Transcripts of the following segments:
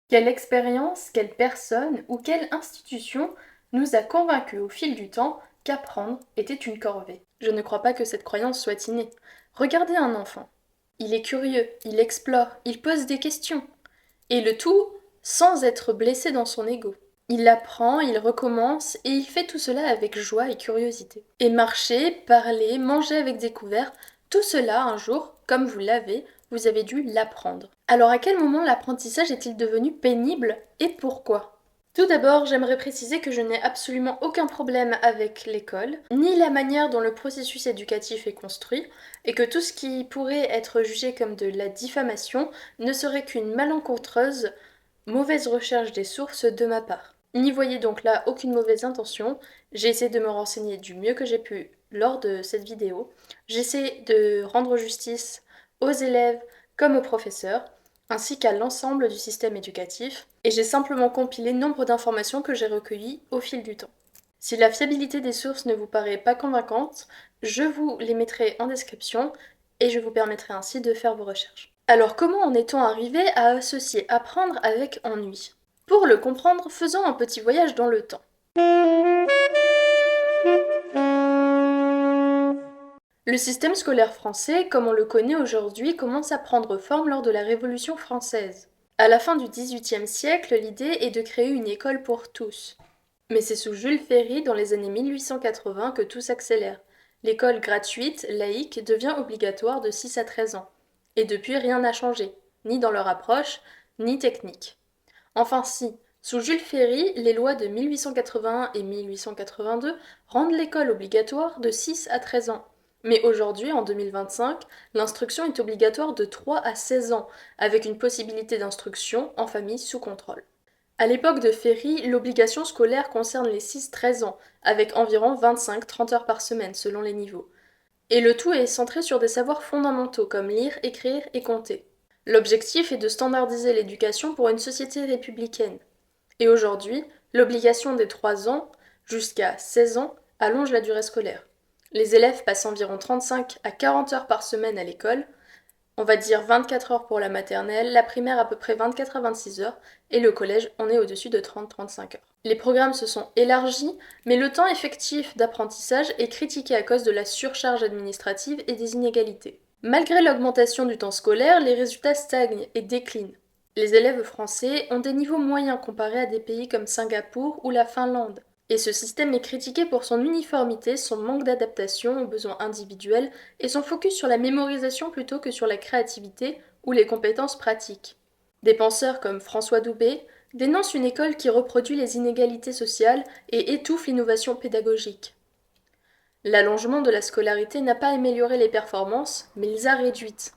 Quelle expérience, quelle personne ou quelle institution nous a convaincus au fil du temps qu'apprendre était une corvée? Je ne crois pas que cette croyance soit innée. Regardez un enfant. Il est curieux, il explore, il pose des questions. Et le tout sans être blessé dans son ego. Il apprend, il recommence et il fait tout cela avec joie et curiosité. Et marcher, parler, manger avec découvert, tout cela un jour, comme vous l'avez, vous avez dû l'apprendre. Alors à quel moment l'apprentissage est-il devenu pénible et pourquoi? Tout d'abord, j'aimerais préciser que je n'ai absolument aucun problème avec l'école, ni la manière dont le processus éducatif est construit, et que tout ce qui pourrait être jugé comme de la diffamation ne serait qu'une malencontreuse mauvaise recherche des sources de ma part. N'y voyez donc là aucune mauvaise intention, j'ai essayé de me renseigner du mieux que j'ai pu lors de cette vidéo, j'essaie de rendre justice aux élèves comme aux professeurs, ainsi qu'à l'ensemble du système éducatif, et j'ai simplement compilé nombre d'informations que j'ai recueillies au fil du temps. Si la fiabilité des sources ne vous paraît pas convaincante, je vous les mettrai en description et je vous permettrai ainsi de faire vos recherches. Alors comment en est-on arrivé à associer apprendre avec ennui? Pour le comprendre, faisons un petit voyage dans le temps. Le système scolaire français, comme on le connaît aujourd'hui, commence à prendre forme lors de la Révolution française. À la fin du XVIIIe siècle, l'idée est de créer une école pour tous. Mais c'est sous Jules Ferry, dans les années 1880, que tout s'accélère. L'école gratuite, laïque, devient obligatoire de 6 à 13 ans. Et depuis, rien n'a changé, ni dans leur approche, ni technique. Enfin si, sous Jules Ferry, les lois de 1881 et 1882 rendent l'école obligatoire de 6 à 13 ans. Mais aujourd'hui, en 2025, l'instruction est obligatoire de 3 à 16 ans, avec une possibilité d'instruction en famille sous contrôle. À l'époque de Ferry, l'obligation scolaire concerne les 6-13 ans, avec environ 25-30 heures par semaine selon les niveaux. Et le tout est centré sur des savoirs fondamentaux comme lire, écrire et compter. L'objectif est de standardiser l'éducation pour une société républicaine. Et aujourd'hui, l'obligation des 3 ans jusqu'à 16 ans allonge la durée scolaire. Les élèves passent environ 35 à 40 heures par semaine à l'école, on va dire 24 heures pour la maternelle, la primaire à peu près 24 à 26 heures, et le collège, on est au-dessus de 30-35 heures. Les programmes se sont élargis, mais le temps effectif d'apprentissage est critiqué à cause de la surcharge administrative et des inégalités. Malgré l'augmentation du temps scolaire, les résultats stagnent et déclinent. Les élèves français ont des niveaux moyens comparés à des pays comme Singapour ou la Finlande. Et ce système est critiqué pour son uniformité, son manque d'adaptation aux besoins individuels et son focus sur la mémorisation plutôt que sur la créativité ou les compétences pratiques. Des penseurs comme François Doubé dénoncent une école qui reproduit les inégalités sociales et étouffe l'innovation pédagogique. L'allongement de la scolarité n'a pas amélioré les performances, mais les a réduites.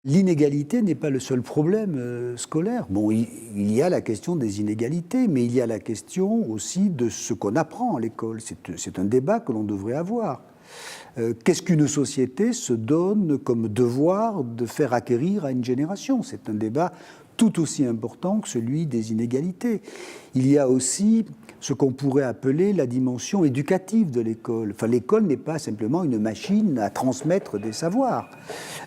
L'inégalité n'est pas le seul problème scolaire. Bon, il y a la question des inégalités, mais il y a la question aussi de ce qu'on apprend à l'école. C'est un débat que l'on devrait avoir. Qu'est-ce qu'une société se donne comme devoir de faire acquérir à une génération? C'est un débat tout aussi important que celui des inégalités. Il y a aussi ce qu'on pourrait appeler la dimension éducative de l'école. Enfin, l'école n'est pas simplement une machine à transmettre des savoirs.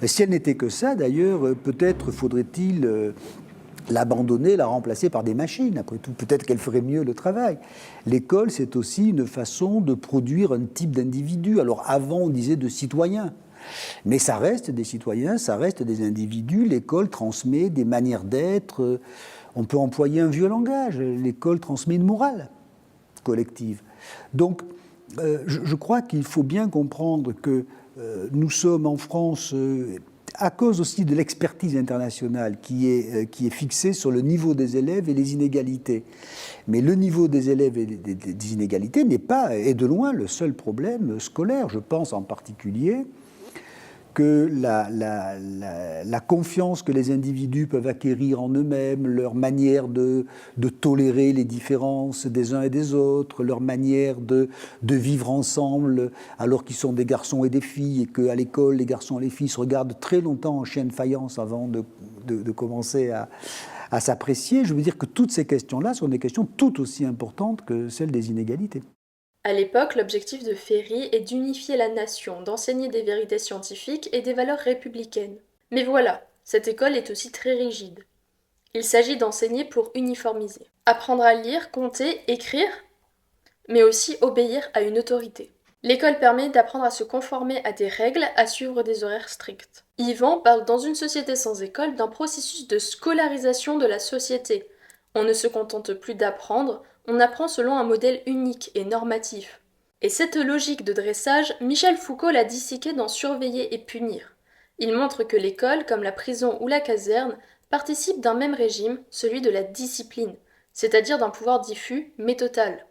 Si elle n'était que ça, d'ailleurs, peut-être faudrait-il l'abandonner, la remplacer par des machines. Après tout, peut-être qu'elle ferait mieux le travail. L'école, c'est aussi une façon de produire un type d'individu. Alors avant, on disait de citoyens. Mais ça reste des citoyens, ça reste des individus. L'école transmet des manières d'être. On peut employer un vieux langage. L'école transmet une morale collective. Donc, je crois qu'il faut bien comprendre que nous sommes en France, à cause aussi de l'expertise internationale qui est fixée sur le niveau des élèves et les inégalités. Mais le niveau des élèves et des inégalités est de loin le seul problème scolaire. Je pense en particulier que la confiance que les individus peuvent acquérir en eux-mêmes, leur manière de tolérer les différences des uns et des autres, leur manière de vivre ensemble alors qu'ils sont des garçons et des filles et qu'à l'école, les garçons et les filles se regardent très longtemps en chien de faïence avant de commencer à s'apprécier. Je veux dire que toutes ces questions-là sont des questions tout aussi importantes que celles des inégalités. À l'époque, l'objectif de Ferry est d'unifier la nation, d'enseigner des vérités scientifiques et des valeurs républicaines. Mais voilà, cette école est aussi très rigide. Il s'agit d'enseigner pour uniformiser. Apprendre à lire, compter, écrire, mais aussi obéir à une autorité. L'école permet d'apprendre à se conformer à des règles, à suivre des horaires stricts. Yvan parle dans Une société sans école d'un processus de scolarisation de la société. On ne se contente plus d'apprendre, on apprend selon un modèle unique et normatif. Et cette logique de dressage, Michel Foucault l'a disséquée dans Surveiller et punir. Il montre que l'école, comme la prison ou la caserne, participe d'un même régime, celui de la discipline, c'est-à-dire d'un pouvoir diffus mais total.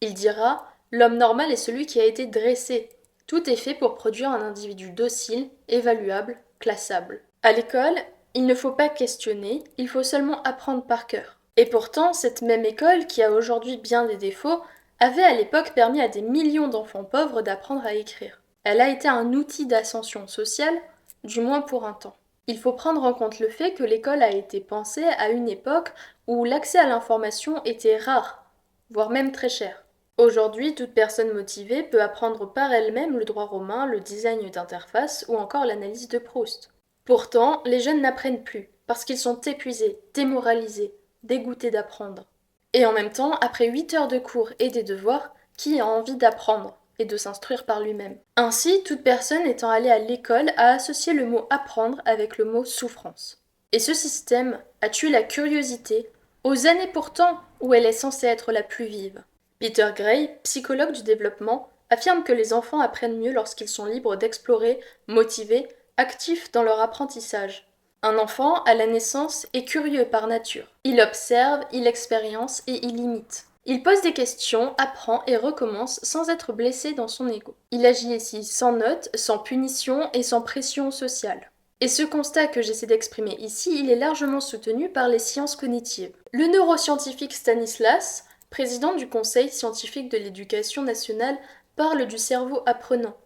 Il dira « L'homme normal est celui qui a été dressé. Tout est fait pour produire un individu docile, évaluable, classable. À l'école, il ne faut pas questionner, il faut seulement apprendre par cœur. » Et pourtant, cette même école, qui a aujourd'hui bien des défauts, avait à l'époque permis à des millions d'enfants pauvres d'apprendre à écrire. Elle a été un outil d'ascension sociale, du moins pour un temps. Il faut prendre en compte le fait que l'école a été pensée à une époque où l'accès à l'information était rare, voire même très cher. Aujourd'hui, toute personne motivée peut apprendre par elle-même le droit romain, le design d'interface ou encore l'analyse de Proust. Pourtant, les jeunes n'apprennent plus, parce qu'ils sont épuisés, démoralisés, dégoûtés d'apprendre. Et en même temps, après 8 heures de cours et des devoirs, qui a envie d'apprendre et de s'instruire par lui-même? Ainsi, toute personne étant allée à l'école a associé le mot apprendre avec le mot souffrance. Et ce système a tué la curiosité, aux années pourtant où elle est censée être la plus vive. Peter Gray, psychologue du développement, affirme que les enfants apprennent mieux lorsqu'ils sont libres d'explorer, motivés, actifs dans leur apprentissage. Un enfant, à la naissance, est curieux par nature. Il observe, il expérience et il imite. Il pose des questions, apprend et recommence sans être blessé dans son ego. Il agit ici sans notes, sans punition et sans pression sociale. Et ce constat que j'essaie d'exprimer ici, il est largement soutenu par les sciences cognitives. Le neuroscientifique Stanislas, président du Conseil scientifique de l'éducation nationale, parle du cerveau apprenant.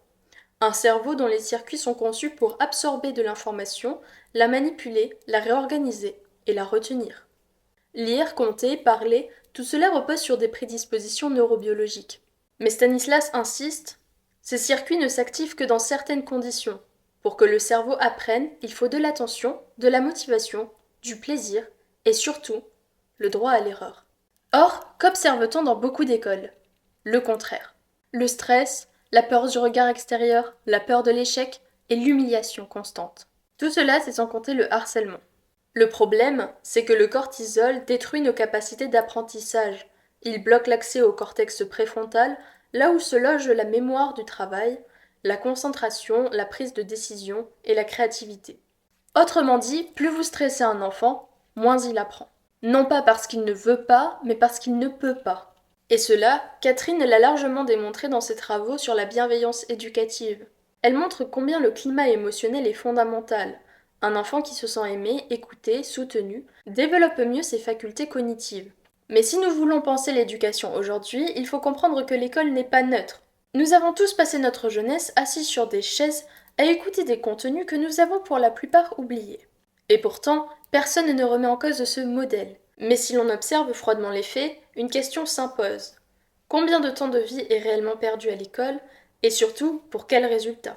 Un cerveau dont les circuits sont conçus pour absorber de l'information, la manipuler, la réorganiser et la retenir. Lire, compter, parler, tout cela repose sur des prédispositions neurobiologiques. Mais Stanislas insiste, ces circuits ne s'activent que dans certaines conditions. Pour que le cerveau apprenne, il faut de l'attention, de la motivation, du plaisir et surtout, le droit à l'erreur. Or, qu'observe-t-on dans beaucoup d'écoles? Le contraire. Le stress, la peur du regard extérieur, la peur de l'échec et l'humiliation constante. Tout cela, c'est sans compter le harcèlement. Le problème, c'est que le cortisol détruit nos capacités d'apprentissage. Il bloque l'accès au cortex préfrontal, là où se loge la mémoire du travail, la concentration, la prise de décision et la créativité. Autrement dit, plus vous stressez un enfant, moins il apprend. Non pas parce qu'il ne veut pas, mais parce qu'il ne peut pas. Et cela, Catherine l'a largement démontré dans ses travaux sur la bienveillance éducative. Elle montre combien le climat émotionnel est fondamental. Un enfant qui se sent aimé, écouté, soutenu, développe mieux ses facultés cognitives. Mais si nous voulons penser l'éducation aujourd'hui, il faut comprendre que l'école n'est pas neutre. Nous avons tous passé notre jeunesse assis sur des chaises à écouter des contenus que nous avons pour la plupart oubliés. Et pourtant, personne ne remet en cause ce modèle. Mais si l'on observe froidement les faits, une question s'impose. Combien de temps de vie est réellement perdu à l'école? Et surtout, pour quels résultats?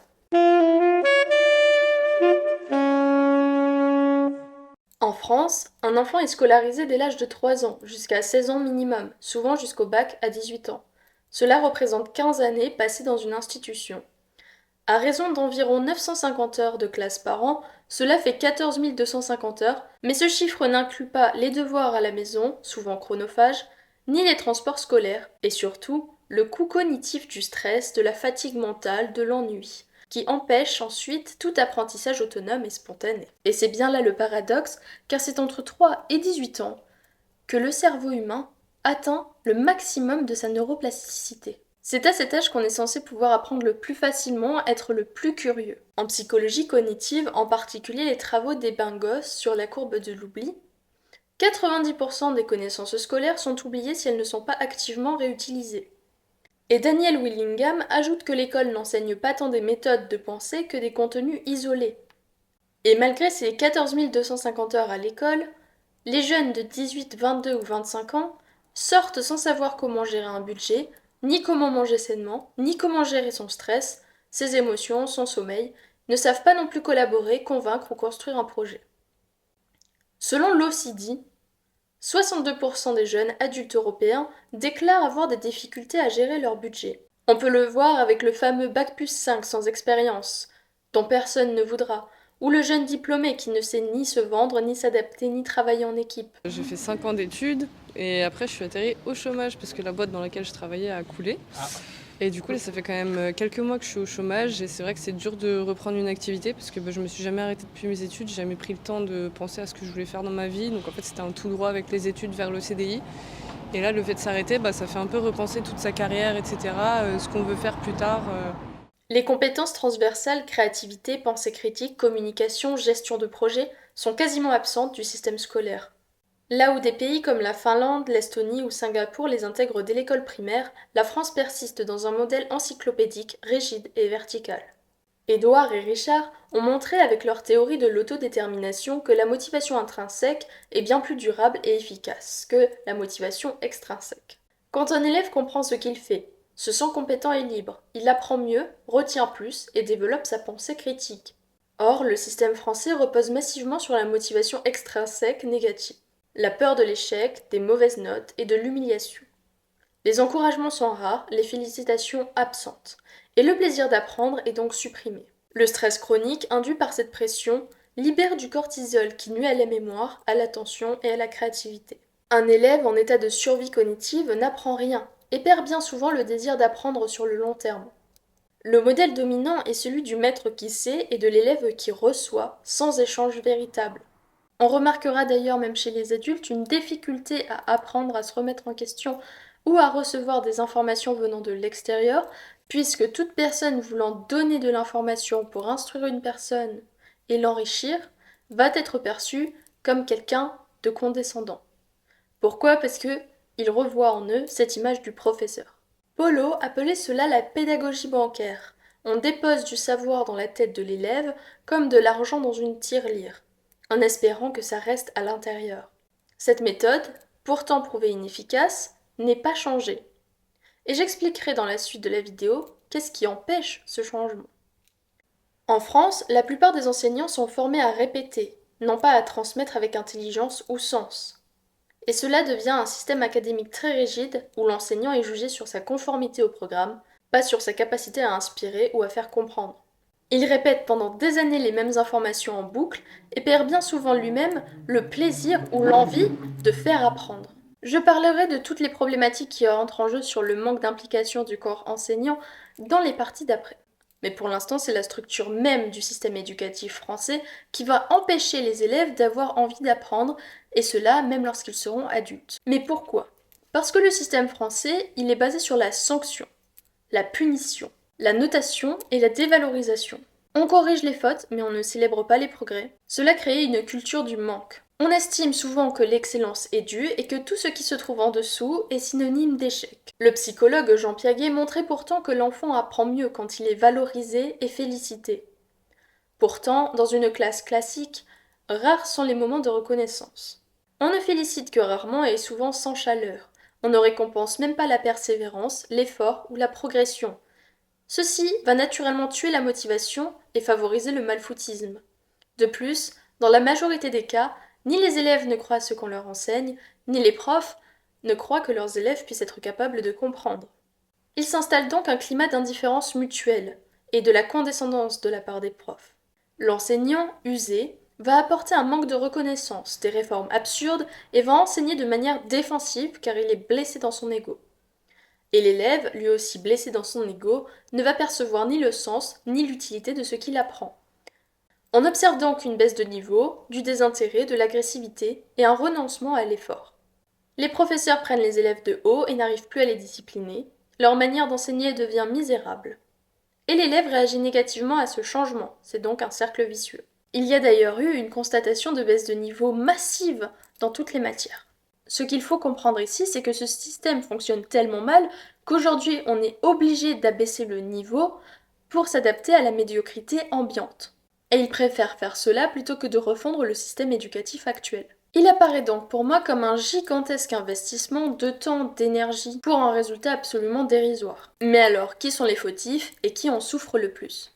En France, un enfant est scolarisé dès l'âge de 3 ans, jusqu'à 16 ans minimum, souvent jusqu'au bac à 18 ans. Cela représente 15 années passées dans une institution. À raison d'environ 950 heures de classe par an, cela fait 14 250 heures, mais ce chiffre n'inclut pas les devoirs à la maison, souvent chronophages, ni les transports scolaires, et surtout, le coût cognitif du stress, de la fatigue mentale, de l'ennui, qui empêche ensuite tout apprentissage autonome et spontané. Et c'est bien là le paradoxe, car c'est entre 3 et 18 ans que le cerveau humain atteint le maximum de sa neuroplasticité. C'est à cet âge qu'on est censé pouvoir apprendre le plus facilement, être le plus curieux. En psychologie cognitive, en particulier les travaux d'Ebbinghaus sur la courbe de l'oubli, 90% des connaissances scolaires sont oubliées si elles ne sont pas activement réutilisées. Et Daniel Willingham ajoute que l'école n'enseigne pas tant des méthodes de pensée que des contenus isolés. Et malgré ces 14 250 heures à l'école, les jeunes de 18, 22 ou 25 ans sortent sans savoir comment gérer un budget, ni comment manger sainement, ni comment gérer son stress, ses émotions, son sommeil, ne savent pas non plus collaborer, convaincre ou construire un projet. Selon l'OCDE, 62% des jeunes adultes européens déclarent avoir des difficultés à gérer leur budget. On peut le voir avec le fameux Bac+5 sans expérience, dont personne ne voudra, ou le jeune diplômé qui ne sait ni se vendre, ni s'adapter, ni travailler en équipe. J'ai fait 5 ans d'études et après je suis atterrie au chômage parce que la boîte dans laquelle je travaillais a coulé. Et du coup, là, ça fait quand même quelques mois que je suis au chômage et c'est vrai que c'est dur de reprendre une activité parce que je me suis jamais arrêtée depuis mes études, j'ai jamais pris le temps de penser à ce que je voulais faire dans ma vie. Donc en fait, c'était un tout droit avec les études vers le CDI. Et là, le fait de s'arrêter, ça fait un peu repenser toute sa carrière, etc., ce qu'on veut faire plus tard. Les compétences transversales, créativité, pensée critique, communication, gestion de projet sont quasiment absentes du système scolaire. Là où des pays comme la Finlande, l'Estonie ou Singapour les intègrent dès l'école primaire, la France persiste dans un modèle encyclopédique, rigide et vertical. Édouard et Richard ont montré avec leur théorie de l'autodétermination que la motivation intrinsèque est bien plus durable et efficace que la motivation extrinsèque. Quand un élève comprend ce qu'il fait, se sent compétent et libre, il apprend mieux, retient plus et développe sa pensée critique. Or, le système français repose massivement sur la motivation extrinsèque négative. La peur de l'échec, des mauvaises notes et de l'humiliation. Les encouragements sont rares, les félicitations absentes, et le plaisir d'apprendre est donc supprimé. Le stress chronique induit par cette pression libère du cortisol qui nuit à la mémoire, à l'attention et à la créativité. Un élève en état de survie cognitive n'apprend rien et perd bien souvent le désir d'apprendre sur le long terme. Le modèle dominant est celui du maître qui sait et de l'élève qui reçoit, sans échange véritable. On remarquera d'ailleurs même chez les adultes une difficulté à apprendre à se remettre en question ou à recevoir des informations venant de l'extérieur, puisque toute personne voulant donner de l'information pour instruire une personne et l'enrichir va être perçue comme quelqu'un de condescendant. Pourquoi ? Parce que il revoit en eux cette image du professeur. Polo appelait cela la pédagogie bancaire. On dépose du savoir dans la tête de l'élève comme de l'argent dans une tirelire, en espérant que ça reste à l'intérieur. Cette méthode, pourtant prouvée inefficace, n'est pas changée. Et j'expliquerai dans la suite de la vidéo qu'est-ce qui empêche ce changement. En France, la plupart des enseignants sont formés à répéter, non pas à transmettre avec intelligence ou sens. Et cela devient un système académique très rigide où l'enseignant est jugé sur sa conformité au programme, pas sur sa capacité à inspirer ou à faire comprendre. Il répète pendant des années les mêmes informations en boucle et perd bien souvent lui-même le plaisir ou l'envie de faire apprendre. Je parlerai de toutes les problématiques qui entrent en jeu sur le manque d'implication du corps enseignant dans les parties d'après. Mais pour l'instant, c'est la structure même du système éducatif français qui va empêcher les élèves d'avoir envie d'apprendre, et cela même lorsqu'ils seront adultes. Mais pourquoi ? Parce que le système français, il est basé sur la sanction, la punition, la notation et la dévalorisation. On corrige les fautes, mais on ne célèbre pas les progrès. Cela crée une culture du manque. On estime souvent que l'excellence est due et que tout ce qui se trouve en dessous est synonyme d'échec. Le psychologue Jean Piaget montrait pourtant que l'enfant apprend mieux quand il est valorisé et félicité. Pourtant, dans une classe classique, rares sont les moments de reconnaissance. On ne félicite que rarement et souvent sans chaleur. On ne récompense même pas la persévérance, l'effort ou la progression. Ceci va naturellement tuer la motivation et favoriser le malfoutisme. De plus, dans la majorité des cas, ni les élèves ne croient à ce qu'on leur enseigne, ni les profs ne croient que leurs élèves puissent être capables de comprendre. Il s'installe donc un climat d'indifférence mutuelle et de la condescendance de la part des profs. L'enseignant, usé, va apporter un manque de reconnaissance, des réformes absurdes et va enseigner de manière défensive car il est blessé dans son ego. Et l'élève, lui aussi blessé dans son ego, ne va percevoir ni le sens ni l'utilité de ce qu'il apprend. On observe donc une baisse de niveau, du désintérêt, de l'agressivité et un renoncement à l'effort. Les professeurs prennent les élèves de haut et n'arrivent plus à les discipliner, leur manière d'enseigner devient misérable. Et l'élève réagit négativement à ce changement, c'est donc un cercle vicieux. Il y a d'ailleurs eu une constatation de baisse de niveau massive dans toutes les matières. Ce qu'il faut comprendre ici, c'est que ce système fonctionne tellement mal qu'aujourd'hui on est obligé d'abaisser le niveau pour s'adapter à la médiocrité ambiante. Et ils préfèrent faire cela plutôt que de refondre le système éducatif actuel. Il apparaît donc pour moi comme un gigantesque investissement de temps, d'énergie, pour un résultat absolument dérisoire. Mais alors, qui sont les fautifs et qui en souffrent le plus ?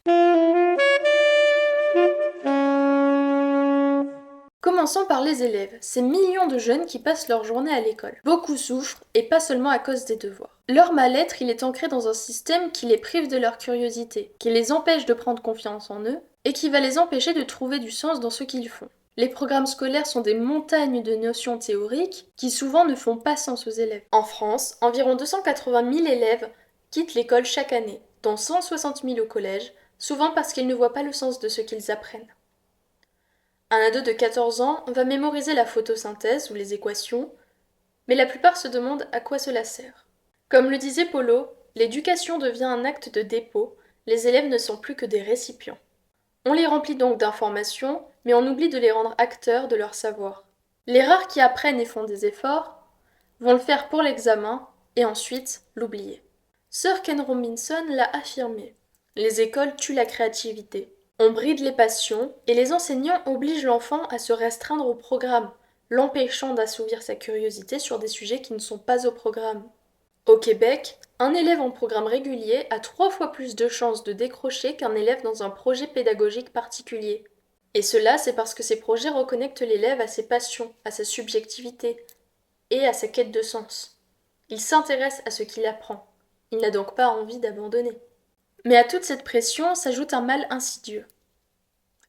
Comment Commençons par les élèves, ces millions de jeunes qui passent leur journée à l'école. Beaucoup souffrent, et pas seulement à cause des devoirs. Leur mal-être, il est ancré dans un système qui les prive de leur curiosité, qui les empêche de prendre confiance en eux, et qui va les empêcher de trouver du sens dans ce qu'ils font. Les programmes scolaires sont des montagnes de notions théoriques qui souvent ne font pas sens aux élèves. En France, environ 280 000 élèves quittent l'école chaque année, dont 160 000 au collège, souvent parce qu'ils ne voient pas le sens de ce qu'ils apprennent. Un ado de 14 ans va mémoriser la photosynthèse ou les équations, mais la plupart se demandent à quoi cela sert. Comme le disait Polo, l'éducation devient un acte de dépôt, les élèves ne sont plus que des récipients. On les remplit donc d'informations, mais on oublie de les rendre acteurs de leur savoir. Les rares qui apprennent et font des efforts vont le faire pour l'examen et ensuite l'oublier. Sir Ken Robinson l'a affirmé. Les écoles tuent la créativité. On bride les passions et les enseignants obligent l'enfant à se restreindre au programme, l'empêchant d'assouvir sa curiosité sur des sujets qui ne sont pas au programme. Au Québec, un élève en programme régulier a 3 fois plus de chances de décrocher qu'un élève dans un projet pédagogique particulier. Et cela, c'est parce que ces projets reconnectent l'élève à ses passions, à sa subjectivité et à sa quête de sens. Il s'intéresse à ce qu'il apprend. Il n'a donc pas envie d'abandonner. Mais à toute cette pression s'ajoute un mal insidieux,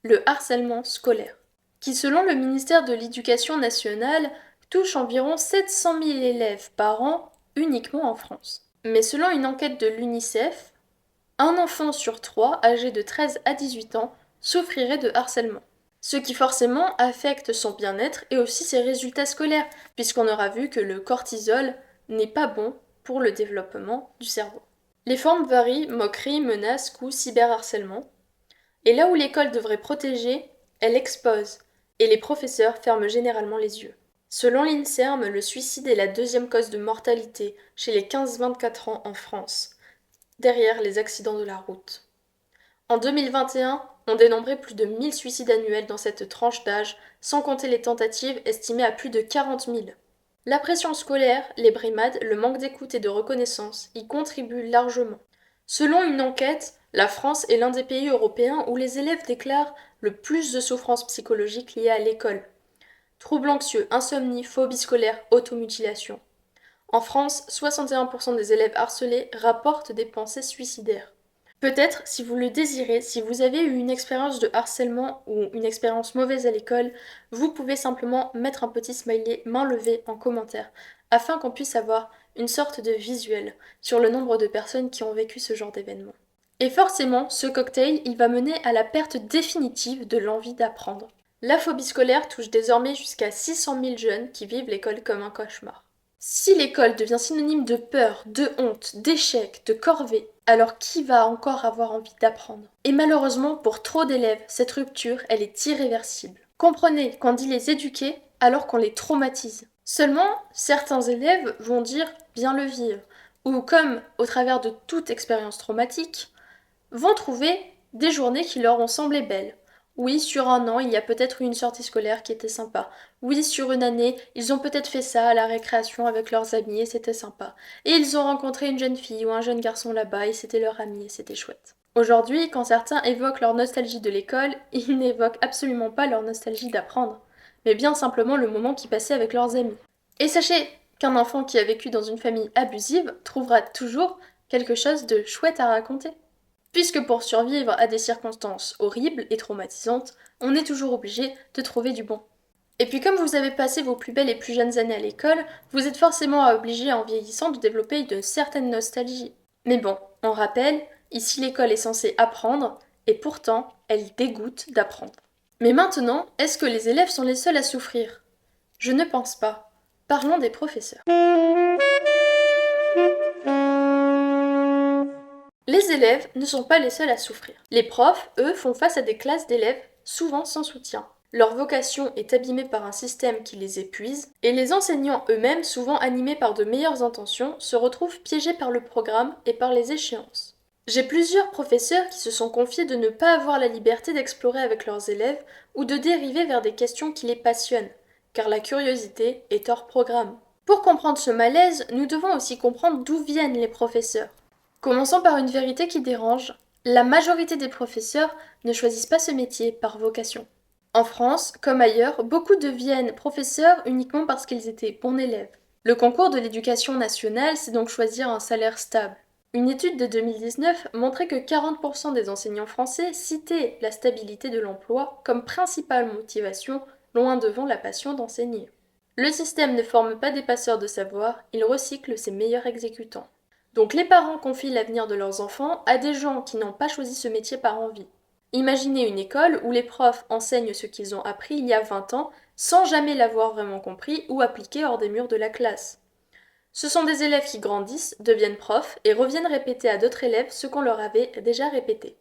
le harcèlement scolaire, qui selon le ministère de l'Éducation nationale touche environ 700 000 élèves par an uniquement en France. Mais selon une enquête de l'UNICEF, un enfant sur 3 âgé de 13 à 18 ans souffrirait de harcèlement. Ce qui forcément affecte son bien-être et aussi ses résultats scolaires, puisqu'on aura vu que le cortisol n'est pas bon pour le développement du cerveau. Les formes varient, moqueries, menaces, coups, cyberharcèlement. Et là où l'école devrait protéger, elle expose, et les professeurs ferment généralement les yeux. Selon l'INSERM, le suicide est la 2e cause de mortalité chez les 15-24 ans en France, derrière les accidents de la route. En 2021, on dénombrait plus de 1000 suicides annuels dans cette tranche d'âge, sans compter les tentatives estimées à plus de 40 000. La pression scolaire, les brimades, le manque d'écoute et de reconnaissance y contribuent largement. Selon une enquête, la France est l'un des pays européens où les élèves déclarent le plus de souffrances psychologiques liées à l'école. Troubles anxieux, insomnie, phobie scolaire, automutilation. En France, 61% des élèves harcelés rapportent des pensées suicidaires. Peut-être, si vous le désirez, si vous avez eu une expérience de harcèlement ou une expérience mauvaise à l'école, vous pouvez simplement mettre un petit smiley main levée en commentaire, afin qu'on puisse avoir une sorte de visuel sur le nombre de personnes qui ont vécu ce genre d'événement. Et forcément, ce cocktail, il va mener à la perte définitive de l'envie d'apprendre. La phobie scolaire touche désormais jusqu'à 600 000 jeunes qui vivent l'école comme un cauchemar. Si l'école devient synonyme de peur, de honte, d'échec, de corvée, alors qui va encore avoir envie d'apprendre? Et malheureusement, pour trop d'élèves, cette rupture, elle est irréversible. Comprenez qu'on dit les éduquer alors qu'on les traumatise. Seulement, certains élèves vont dire bien le vivre, ou comme au travers de toute expérience traumatique, vont trouver des journées qui leur ont semblé belles. Oui, sur un an, il y a peut-être eu une sortie scolaire qui était sympa. Oui, sur une année, ils ont peut-être fait ça à la récréation avec leurs amis et c'était sympa. Et ils ont rencontré une jeune fille ou un jeune garçon là-bas et c'était leur ami et c'était chouette. Aujourd'hui, quand certains évoquent leur nostalgie de l'école, ils n'évoquent absolument pas leur nostalgie d'apprendre, mais bien simplement le moment qu'ils passaient avec leurs amis. Et sachez qu'un enfant qui a vécu dans une famille abusive trouvera toujours quelque chose de chouette à raconter. Puisque pour survivre à des circonstances horribles et traumatisantes, on est toujours obligé de trouver du bon. Et puis comme vous avez passé vos plus belles et plus jeunes années à l'école, vous êtes forcément obligé en vieillissant de développer une certaine nostalgie. Mais bon, on rappelle, ici l'école est censée apprendre, et pourtant, elle dégoûte d'apprendre. Mais maintenant, est-ce que les élèves sont les seuls à souffrir? Je ne pense pas. Parlons des professeurs. Les élèves ne sont pas les seuls à souffrir. Les profs, eux, font face à des classes d'élèves souvent sans soutien. Leur vocation est abîmée par un système qui les épuise, et les enseignants eux-mêmes, souvent animés par de meilleures intentions, se retrouvent piégés par le programme et par les échéances. J'ai plusieurs professeurs qui se sont confiés de ne pas avoir la liberté d'explorer avec leurs élèves ou de dériver vers des questions qui les passionnent, car la curiosité est hors programme. Pour comprendre ce malaise, nous devons aussi comprendre d'où viennent les professeurs. Commençons par une vérité qui dérange. La majorité des professeurs ne choisissent pas ce métier par vocation. En France, comme ailleurs, beaucoup deviennent professeurs uniquement parce qu'ils étaient bons élèves. Le concours de l'éducation nationale, c'est donc choisir un salaire stable. Une étude de 2019 montrait que 40% des enseignants français citaient la stabilité de l'emploi comme principale motivation, loin devant la passion d'enseigner. Le système ne forme pas des passeurs de savoir, il recycle ses meilleurs exécutants. Donc les parents confient l'avenir de leurs enfants à des gens qui n'ont pas choisi ce métier par envie. Imaginez une école où les profs enseignent ce qu'ils ont appris il y a 20 ans sans jamais l'avoir vraiment compris ou appliqué hors des murs de la classe. Ce sont des élèves qui grandissent, deviennent profs et reviennent répéter à d'autres élèves ce qu'on leur avait déjà répété.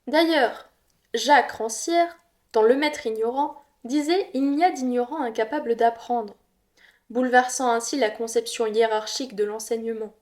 D'ailleurs, Jacques Rancière, dans Le Maître ignorant, disait « Il n'y a d'ignorants incapables d'apprendre », bouleversant ainsi la conception hiérarchique de l'enseignement.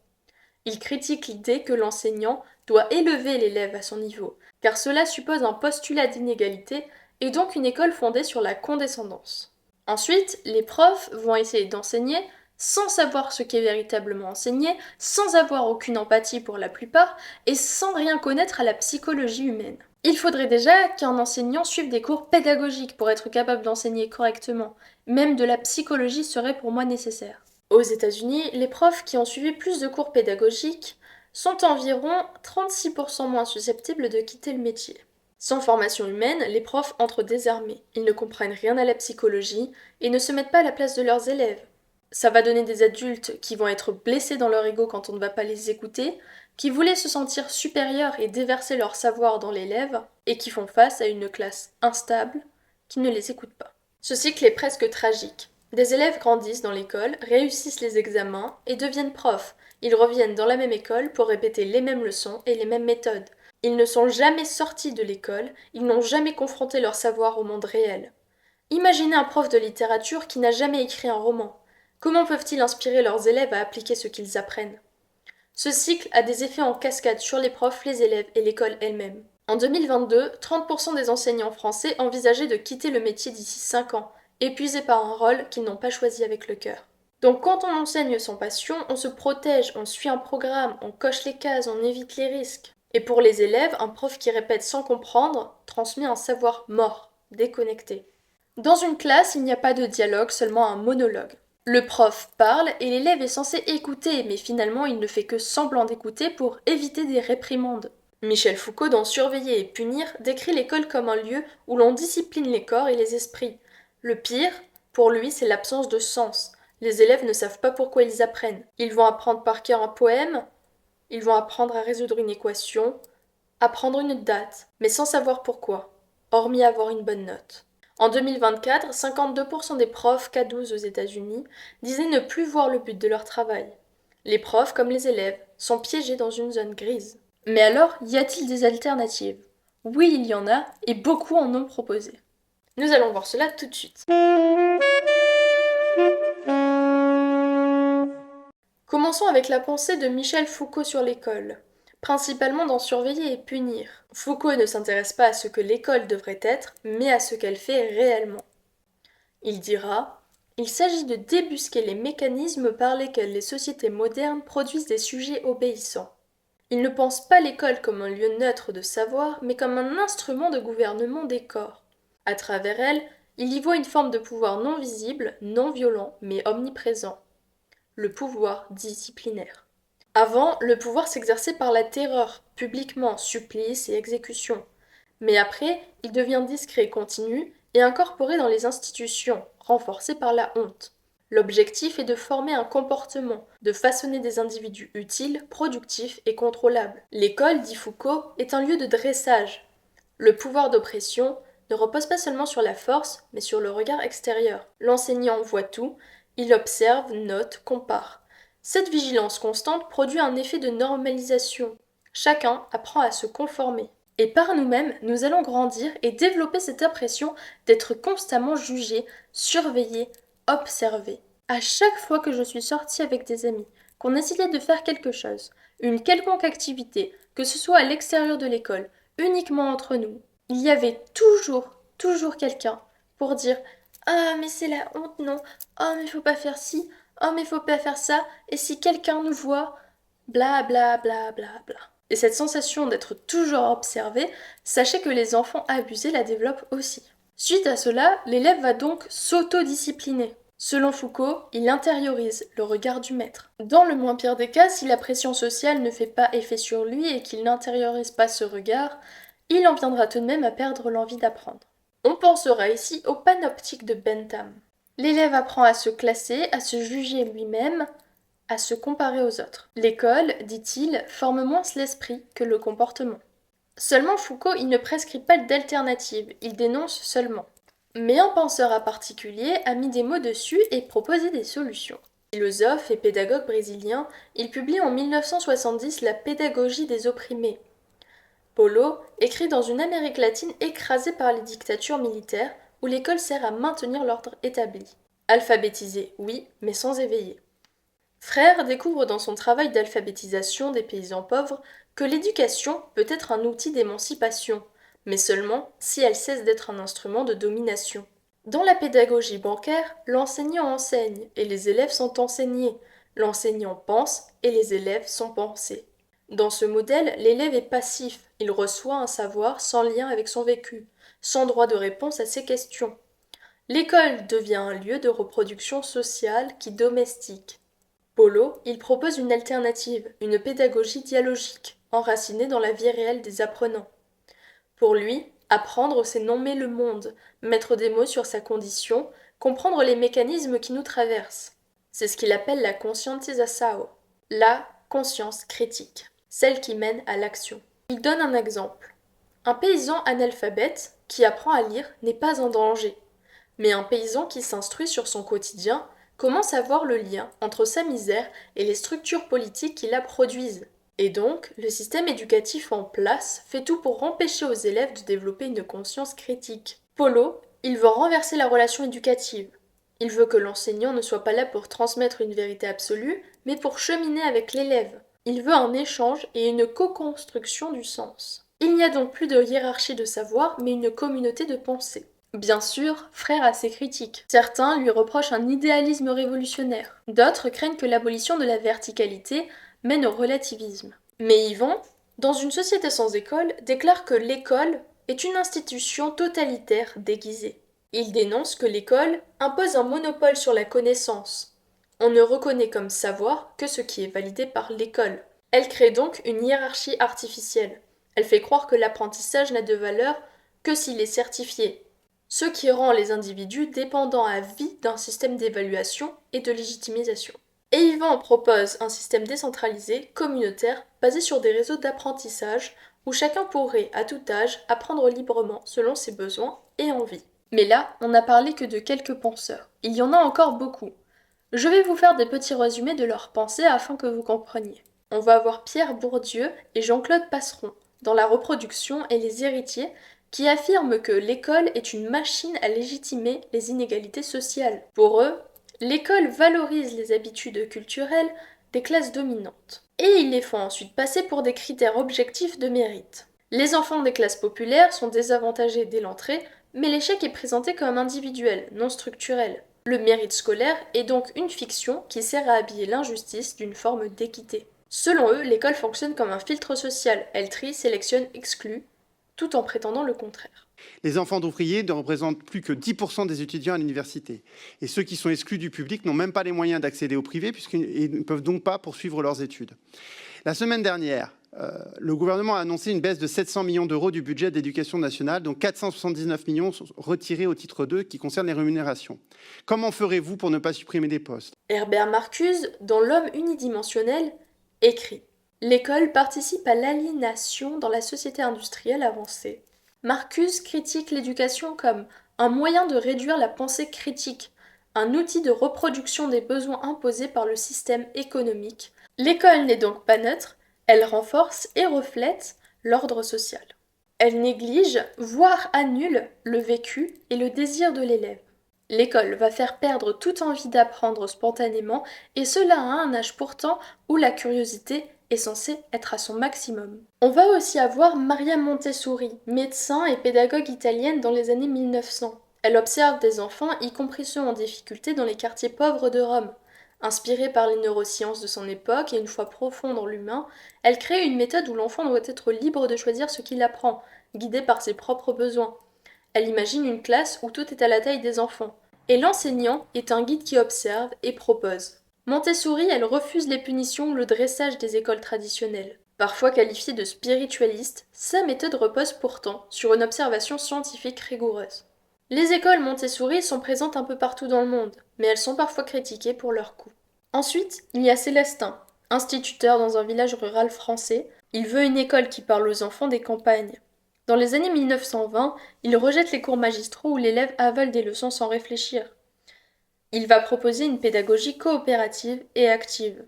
Il critique l'idée que l'enseignant doit élever l'élève à son niveau, car cela suppose un postulat d'inégalité et donc une école fondée sur la condescendance. Ensuite, les profs vont essayer d'enseigner sans savoir ce qu'est véritablement enseigné, sans avoir aucune empathie pour la plupart, et sans rien connaître à la psychologie humaine. Il faudrait déjà qu'un enseignant suive des cours pédagogiques pour être capable d'enseigner correctement. Même de la psychologie serait pour moi nécessaire. Aux États-Unis, les profs qui ont suivi plus de cours pédagogiques sont environ 36% moins susceptibles de quitter le métier. Sans formation humaine, les profs entrent désarmés. Ils ne comprennent rien à la psychologie et ne se mettent pas à la place de leurs élèves. Ça va donner des adultes qui vont être blessés dans leur ego quand on ne va pas les écouter, qui voulaient se sentir supérieurs et déverser leur savoir dans l'élève, et qui font face à une classe instable qui ne les écoute pas. Ce cycle est presque tragique. Des élèves grandissent dans l'école, réussissent les examens et deviennent profs. Ils reviennent dans la même école pour répéter les mêmes leçons et les mêmes méthodes. Ils ne sont jamais sortis de l'école, ils n'ont jamais confronté leur savoir au monde réel. Imaginez un prof de littérature qui n'a jamais écrit un roman. Comment peuvent-ils inspirer leurs élèves à appliquer ce qu'ils apprennent ? Ce cycle a des effets en cascade sur les profs, les élèves et l'école elle-même. En 2022, 30% des enseignants français envisageaient de quitter le métier d'ici 5 ans, épuisés par un rôle qu'ils n'ont pas choisi avec le cœur. Donc quand on enseigne sans passion, on se protège, on suit un programme, on coche les cases, on évite les risques. Et pour les élèves, un prof qui répète sans comprendre transmet un savoir mort, déconnecté. Dans une classe, il n'y a pas de dialogue, seulement un monologue. Le prof parle et l'élève est censé écouter, mais finalement il ne fait que semblant d'écouter pour éviter des réprimandes. Michel Foucault, dans Surveiller et punir, décrit l'école comme un lieu où l'on discipline les corps et les esprits. Le pire, pour lui, c'est l'absence de sens. Les élèves ne savent pas pourquoi ils apprennent. Ils vont apprendre par cœur un poème, ils vont apprendre à résoudre une équation, apprendre une date, mais sans savoir pourquoi, hormis avoir une bonne note. En 2024, 52% des profs K12 aux États-Unis disaient ne plus voir le but de leur travail. Les profs, comme les élèves, sont piégés dans une zone grise. Mais alors, y a-t-il des alternatives ? Oui, il y en a, et beaucoup en ont proposé. Nous allons voir cela tout de suite. Commençons avec la pensée de Michel Foucault sur l'école, principalement dans Surveiller et punir. Foucault ne s'intéresse pas à ce que l'école devrait être, mais à ce qu'elle fait réellement. Il dira « Il s'agit de débusquer les mécanismes par lesquels les sociétés modernes produisent des sujets obéissants. Il ne pense pas l'école comme un lieu neutre de savoir, mais comme un instrument de gouvernement des corps. À travers elle, il y voit une forme de pouvoir non visible, non violent, mais omniprésent. Le pouvoir disciplinaire. Avant, le pouvoir s'exerçait par la terreur, publiquement, supplice et exécution. Mais après, il devient discret, continu et incorporé dans les institutions, renforcé par la honte. L'objectif est de former un comportement, de façonner des individus utiles, productifs et contrôlables. L'école, dit Foucault, est un lieu de dressage. Le pouvoir d'oppression ne repose pas seulement sur la force, mais sur le regard extérieur. L'enseignant voit tout, il observe, note, compare. Cette vigilance constante produit un effet de normalisation. Chacun apprend à se conformer. Et par nous-mêmes, nous allons grandir et développer cette impression d'être constamment jugé, surveillé, observé. À chaque fois que je suis sortie avec des amis, qu'on essayait de faire quelque chose, une quelconque activité, que ce soit à l'extérieur de l'école, uniquement entre nous, il y avait toujours quelqu'un pour dire « Ah, mais c'est la honte, non. Oh, mais faut pas faire ci. Oh, mais faut pas faire ça. Et si quelqu'un nous voit, bla bla bla bla bla. » Et cette sensation d'être toujours observé, sachez que les enfants abusés la développent aussi. Suite à cela, l'élève va donc s'autodiscipliner. Selon Foucault, il intériorise le regard du maître. Dans le moins pire des cas, si la pression sociale ne fait pas effet sur lui et qu'il n'intériorise pas ce regard, il en viendra tout de même à perdre l'envie d'apprendre. On pensera ici au panoptique de Bentham. L'élève apprend à se classer, à se juger lui-même, à se comparer aux autres. L'école, dit-il, forme moins l'esprit que le comportement. Seulement Foucault, il ne prescrit pas d'alternative, il dénonce seulement. Mais un penseur en particulier a mis des mots dessus et proposé des solutions. Philosophe et pédagogue brésilien, il publie en 1970 La pédagogie des opprimés. Paulo écrit dans une Amérique latine écrasée par les dictatures militaires, où l'école sert à maintenir l'ordre établi. Alphabétisé, oui, mais sans éveiller. Frère découvre dans son travail d'alphabétisation des paysans pauvres que l'éducation peut être un outil d'émancipation, mais seulement si elle cesse d'être un instrument de domination. Dans la pédagogie bancaire, l'enseignant enseigne et les élèves sont enseignés, l'enseignant pense et les élèves sont pensés. Dans ce modèle, l'élève est passif, il reçoit un savoir sans lien avec son vécu, sans droit de réponse à ses questions. L'école devient un lieu de reproduction sociale qui domestique. Paulo, il propose une alternative, une pédagogie dialogique, enracinée dans la vie réelle des apprenants. Pour lui, apprendre, c'est nommer le monde, mettre des mots sur sa condition, comprendre les mécanismes qui nous traversent. C'est ce qu'il appelle la conscientização, la conscience critique, celle qui mène à l'action. Il donne un exemple. Un paysan analphabète qui apprend à lire n'est pas en danger, mais un paysan qui s'instruit sur son quotidien commence à voir le lien entre sa misère et les structures politiques qui la produisent. Et donc, le système éducatif en place fait tout pour empêcher aux élèves de développer une conscience critique. Paulo, il veut renverser la relation éducative. Il veut que l'enseignant ne soit pas là pour transmettre une vérité absolue, mais pour cheminer avec l'élève. Il veut un échange et une co-construction du sens. Il n'y a donc plus de hiérarchie de savoir, mais une communauté de pensée. Bien sûr, Frère a ses critiques. Certains lui reprochent un idéalisme révolutionnaire. D'autres craignent que l'abolition de la verticalité mène au relativisme. Mais Yvan, dans Une société sans école, déclare que l'école est une institution totalitaire déguisée. Il dénonce que l'école impose un monopole sur la connaissance. On ne reconnaît comme savoir que ce qui est validé par l'école. Elle crée donc une hiérarchie artificielle. Elle fait croire que l'apprentissage n'a de valeur que s'il est certifié, ce qui rend les individus dépendants à vie d'un système d'évaluation et de légitimisation. Et Yvan propose un système décentralisé, communautaire, basé sur des réseaux d'apprentissage, où chacun pourrait, à tout âge, apprendre librement selon ses besoins et envies. Mais là, on n'a parlé que de quelques penseurs. Il y en a encore beaucoup. Je vais vous faire des petits résumés de leurs pensées afin que vous compreniez. On va avoir Pierre Bourdieu et Jean-Claude Passeron, dans La reproduction et les héritiers, qui affirment que l'école est une machine à légitimer les inégalités sociales. Pour eux, l'école valorise les habitudes culturelles des classes dominantes. Et ils les font ensuite passer pour des critères objectifs de mérite. Les enfants des classes populaires sont désavantagés dès l'entrée, mais l'échec est présenté comme individuel, non structurel. Le mérite scolaire est donc une fiction qui sert à habiller l'injustice d'une forme d'équité. Selon eux, l'école fonctionne comme un filtre social. Elle trie, sélectionne, exclut, tout en prétendant le contraire. Les enfants d'ouvriers ne représentent plus que 10% des étudiants à l'université. Et ceux qui sont exclus du public n'ont même pas les moyens d'accéder au privé puisqu'ils ne peuvent donc pas poursuivre leurs études. La semaine dernière, le gouvernement a annoncé une baisse de 700 millions d'euros du budget d'éducation nationale, dont 479 millions sont retirés au titre 2 qui concerne les rémunérations. Comment ferez-vous pour ne pas supprimer des postes ? Herbert Marcuse, dans L'homme unidimensionnel, écrit « L'école participe à l'aliénation dans la société industrielle avancée. Marcuse critique l'éducation comme un moyen de réduire la pensée critique, un outil de reproduction des besoins imposés par le système économique. L'école n'est donc pas neutre, elle renforce et reflète l'ordre social. Elle néglige, voire annule, le vécu et le désir de l'élève. L'école va faire perdre toute envie d'apprendre spontanément, et cela à un âge pourtant où la curiosité est censée être à son maximum. On va aussi avoir Maria Montessori, médecin et pédagogue italienne dans les années 1900. Elle observe des enfants, y compris ceux en difficulté dans les quartiers pauvres de Rome. Inspirée par les neurosciences de son époque et une foi profonde en l'humain, elle crée une méthode où l'enfant doit être libre de choisir ce qu'il apprend, guidé par ses propres besoins. Elle imagine une classe où tout est à la taille des enfants, et l'enseignant est un guide qui observe et propose. Montessori, elle refuse les punitions ou le dressage des écoles traditionnelles. Parfois qualifiée de spiritualiste, sa méthode repose pourtant sur une observation scientifique rigoureuse. Les écoles Montessori sont présentes un peu partout dans le monde, mais elles sont parfois critiquées pour leurs coûts. Ensuite, il y a Célestin, instituteur dans un village rural français. Il veut une école qui parle aux enfants des campagnes. Dans les années 1920, il rejette les cours magistraux où l'élève avale des leçons sans réfléchir. Il va proposer une pédagogie coopérative et active.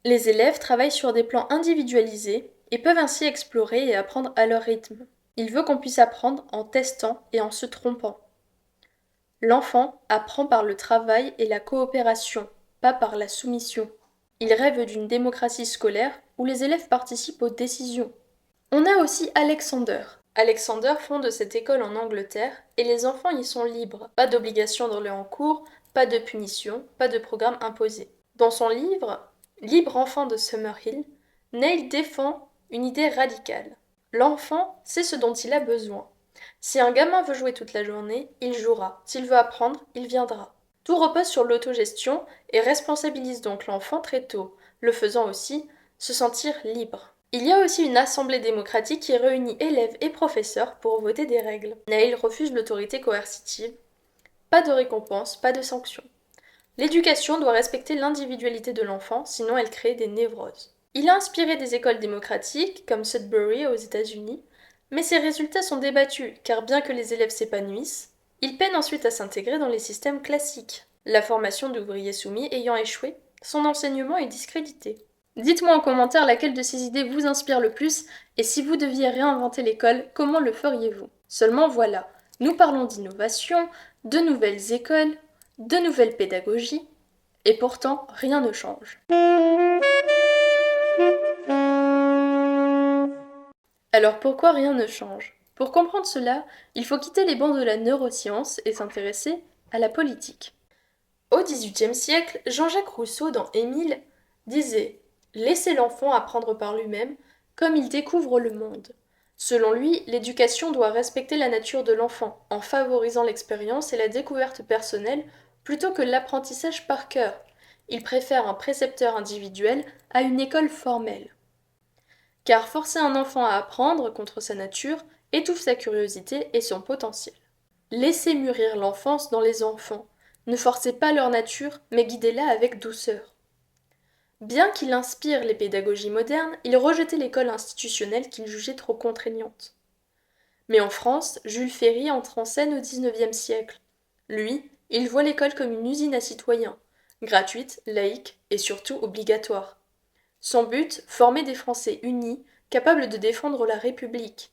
Les élèves travaillent sur des plans individualisés et peuvent ainsi explorer et apprendre à leur rythme. Il veut qu'on puisse apprendre en testant et en se trompant. L'enfant apprend par le travail et la coopération, pas par la soumission. Il rêve d'une démocratie scolaire où les élèves participent aux décisions. On a aussi Alexander. Alexander fonde cette école en Angleterre et les enfants y sont libres. Pas d'obligation d'aller en cours, pas de punition, pas de programme imposé. Dans son livre, Libre enfant de Summerhill, Neil défend une idée radicale. L'enfant sait ce dont il a besoin. Si un gamin veut jouer toute la journée, il jouera. S'il veut apprendre, il viendra. Tout repose sur l'autogestion et responsabilise donc l'enfant très tôt, le faisant aussi se sentir libre. Il y a aussi une assemblée démocratique qui réunit élèves et professeurs pour voter des règles. Neil refuse l'autorité coercitive. Pas de récompense, pas de sanction. L'éducation doit respecter l'individualité de l'enfant, sinon elle crée des névroses. Il a inspiré des écoles démocratiques, comme Sudbury aux États-Unis, mais ses résultats sont débattus, car bien que les élèves s'épanouissent, ils peinent ensuite à s'intégrer dans les systèmes classiques. La formation d'ouvriers soumis ayant échoué, son enseignement est discrédité. Dites-moi en commentaire laquelle de ces idées vous inspire le plus, et si vous deviez réinventer l'école, comment le feriez-vous? Seulement voilà, nous parlons d'innovation, de nouvelles écoles, de nouvelles pédagogies, et pourtant rien ne change. Alors pourquoi rien ne change? Pour comprendre cela, il faut quitter les bancs de la neuroscience et s'intéresser à la politique. Au XVIIIe siècle, Jean-Jacques Rousseau dans Émile disait « Laissez l'enfant apprendre par lui-même, comme il découvre le monde ». Selon lui, l'éducation doit respecter la nature de l'enfant, en favorisant l'expérience et la découverte personnelle plutôt que l'apprentissage par cœur. Il préfère un précepteur individuel à une école formelle. Car forcer un enfant à apprendre contre sa nature étouffe sa curiosité et son potentiel. Laissez mûrir l'enfance dans les enfants. Ne forcez pas leur nature, mais guidez-la avec douceur. Bien qu'il inspire les pédagogies modernes, il rejetait l'école institutionnelle qu'il jugeait trop contraignante. Mais en France, Jules Ferry entre en scène au XIXe siècle. Lui, il voit l'école comme une usine à citoyens, gratuite, laïque et surtout obligatoire. Son but, former des Français unis, capables de défendre la République.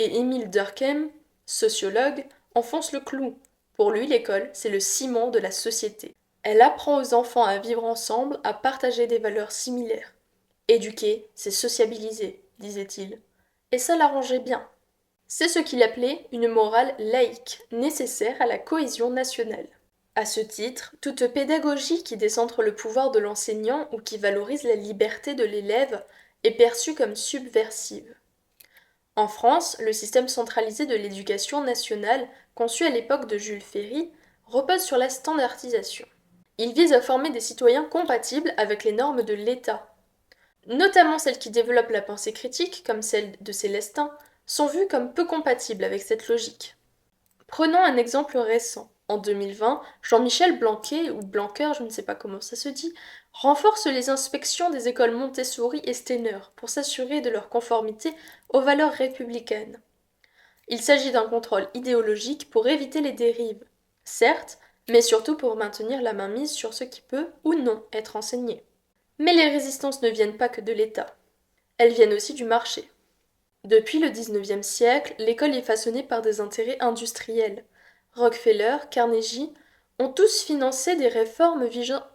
Et Émile Durkheim, sociologue, enfonce le clou. Pour lui, l'école, c'est le ciment de la société. Elle apprend aux enfants à vivre ensemble, à partager des valeurs similaires. Éduquer, c'est sociabiliser, disait-il. Et ça l'arrangeait bien. C'est ce qu'il appelait une morale laïque, nécessaire à la cohésion nationale. À ce titre, toute pédagogie qui décentre le pouvoir de l'enseignant ou qui valorise la liberté de l'élève est perçue comme subversive. En France, le système centralisé de l'éducation nationale, conçu à l'époque de Jules Ferry, repose sur la standardisation. Il vise à former des citoyens compatibles avec les normes de l'État. Notamment celles qui développent la pensée critique, comme celle de Célestin, sont vues comme peu compatibles avec cette logique. Prenons un exemple récent. En 2020, Jean-Michel Blanquer, ou Blanquer, je ne sais pas comment ça se dit, renforce les inspections des écoles Montessori et Steiner pour s'assurer de leur conformité aux valeurs républicaines. Il s'agit d'un contrôle idéologique pour éviter les dérives, certes, mais surtout pour maintenir la mainmise sur ce qui peut ou non être enseigné. Mais les résistances ne viennent pas que de l'État. Elles viennent aussi du marché. Depuis le XIXe siècle, l'école est façonnée par des intérêts industriels. Rockefeller, Carnegie ont tous financé des réformes visant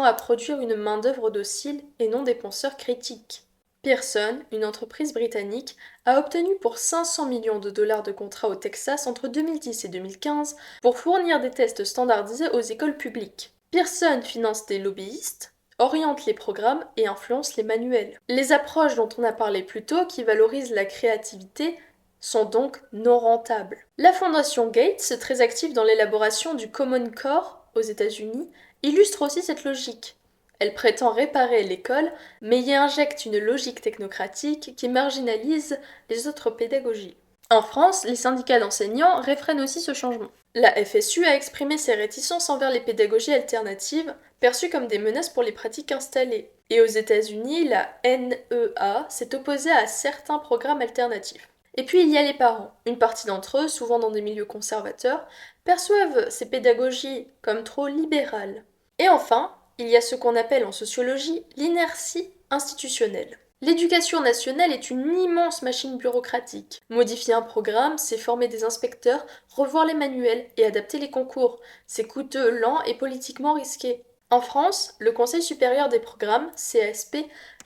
à produire une main-d'œuvre docile et non des penseurs critiques. Pearson, une entreprise britannique, a obtenu pour 500 millions de dollars de contrats au Texas entre 2010 et 2015 pour fournir des tests standardisés aux écoles publiques. Pearson finance des lobbyistes, oriente les programmes et influence les manuels. Les approches dont on a parlé plus tôt, qui valorisent la créativité, sont donc non rentables. La fondation Gates, très active dans l'élaboration du Common Core aux États-Unis, illustre aussi cette logique. Elle prétend réparer l'école, mais y injecte une logique technocratique qui marginalise les autres pédagogies. En France, les syndicats d'enseignants réfrènent aussi ce changement. La FSU a exprimé ses réticences envers les pédagogies alternatives, perçues comme des menaces pour les pratiques installées. Et aux États-Unis, la NEA s'est opposée à certains programmes alternatifs. Et puis il y a les parents. Une partie d'entre eux, souvent dans des milieux conservateurs, perçoivent ces pédagogies comme trop libérales. Et enfin, il y a ce qu'on appelle en sociologie l'inertie institutionnelle. L'éducation nationale est une immense machine bureaucratique. Modifier un programme, c'est former des inspecteurs, revoir les manuels et adapter les concours. C'est coûteux, lent et politiquement risqué. En France, le Conseil supérieur des programmes, CASP,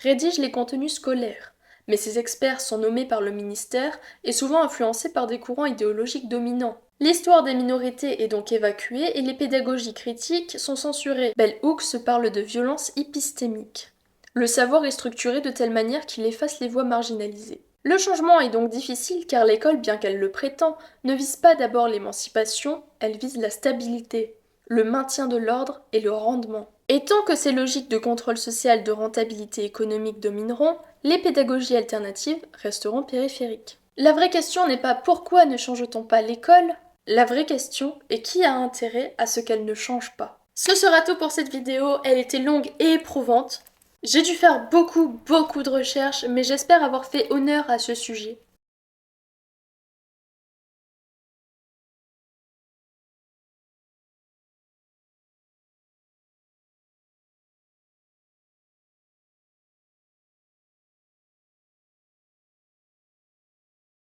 rédige les contenus scolaires. Mais ces experts sont nommés par le ministère et souvent influencés par des courants idéologiques dominants. L'histoire des minorités est donc évacuée et les pédagogies critiques sont censurées. Bell Hooks parle de violence épistémique. Le savoir est structuré de telle manière qu'il efface les voix marginalisées. Le changement est donc difficile car l'école, bien qu'elle le prétend, ne vise pas d'abord l'émancipation, elle vise la stabilité, le maintien de l'ordre et le rendement. Et tant que ces logiques de contrôle social de rentabilité économique domineront, les pédagogies alternatives resteront périphériques. La vraie question n'est pas pourquoi ne change-t-on pas l'école, la vraie question est qui a intérêt à ce qu'elle ne change pas. Ce sera tout pour cette vidéo, elle était longue et éprouvante. J'ai dû faire beaucoup de recherches, mais j'espère avoir fait honneur à ce sujet.